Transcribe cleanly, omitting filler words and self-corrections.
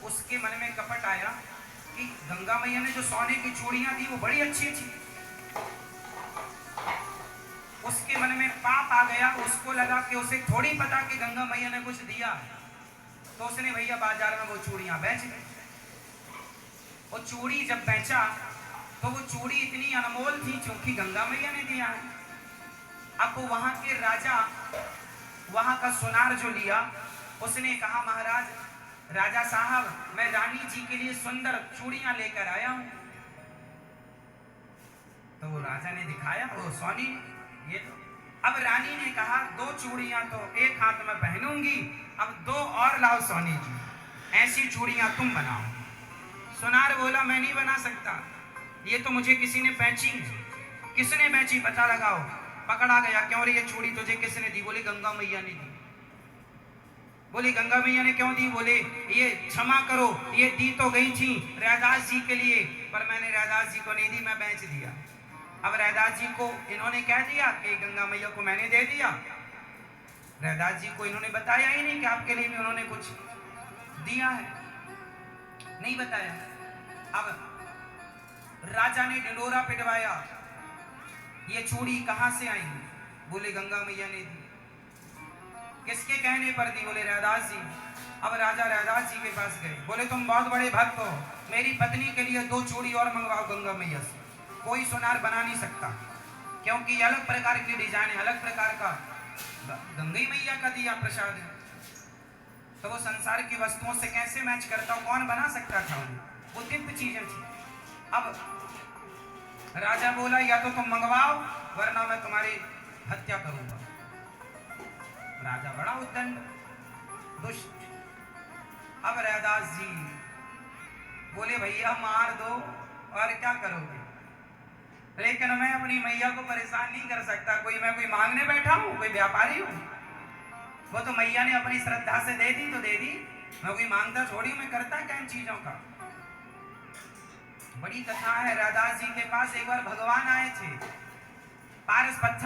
उसके मन में कपट आया कि गंगा मैया ने जो सोने की चूड़ियां दी वो बड़ी अच्छी थी। उसके मन में पाप आ गया, उसको लगा कि उसे थोड़ी पता कि गंगा मैया ने कुछ दिया, तो उसने भैया बाजार में वो चूड़ियां बेच दी। वो चूड़ी जब बेचा तो वो चूड़ी इतनी अनमोल थी क्योंकि गंगा मैया ने दिया है। अब वो वहां के राजा, वहां का सुनार जो लिया, उसने कहा महाराज, राजा साहब, मैं रानी जी के लिए सुंदर चूड़ियां लेकर आया हूं। तो वो राजा ने दिखाया, वो सोनी ये तो। अब रानी ने कहा, दो चूड़ियां तो एक हाथ में पहनूंगी, अब दो और लाओ सोनी जी, ऐसी चूड़ियां तुम बनाओ। सुनार बोला, मैं नहीं बना सकता, ये तो मुझे किसी ने बेची। किसने बेची पता लगाओ। पकड़ा गया, क्यों रे ये चूड़ी तुझे किसने दी? बोले गंगा मैया ने दी। बोली गंगा मैया ने क्यों दी? बोले ये क्षमा करो, ये दी तो गई थी रैदास जी के लिए, पर मैंने रैदास जी को नहीं दी, मैं बेच दिया। अब रैदास जी को इन्होंने कह दिया कि गंगा मैया को मैंने दे दिया। रैदास जी को इन्होंने बताया ही नहीं कि आपके लिए भी उन्होंने कुछ दिया है, नहीं बताया। अब राजा ने ढिंडोरा पिटवाया, ये चूड़ी कहां से आई? बोले गंगा मैया ने दी। किसके कहने पर दी? बोले रैदास जी। अब राजा रैदास जी के पास गए, बोले तुम बहुत बड़े भक्त हो, मेरी पत्नी के लिए दो चूड़ी और मंगवाओ गंगा मैया से। कोई सुनार बना नहीं सकता, क्योंकि अलग प्रकार की डिजाइन है, अलग प्रकार का गंगा मैया का दिया प्रसाद है, तो वो संसार की वस्तुओं से कैसे मैच करता हो? कौन बना सकता था? वो दिव्य चीजें थी। अब राजा बोला, या तो तुम मंगवाओ वरना मैं तुम्हारी हत्या करूंगा। राजा बड़ा उद्दंड, दुष्ट। अब रैदास जी बोले, भैया मार दो और क्या करोगे, लेकिन मैं अपनी मैया को परेशान नहीं कर सकता। मैं कोई मांगने बैठा हूं? कोई व्यापारी हूं? वो तो मैया ने अपनी श्रद्धा से दे दी तो दे दी, मैं कोई मांगता थोड़ी, मैं करता क्या इन चीजों का। बड़ी कथा है। रैदास जी के पास एक बार भगवान आए थे, पारस पत्थर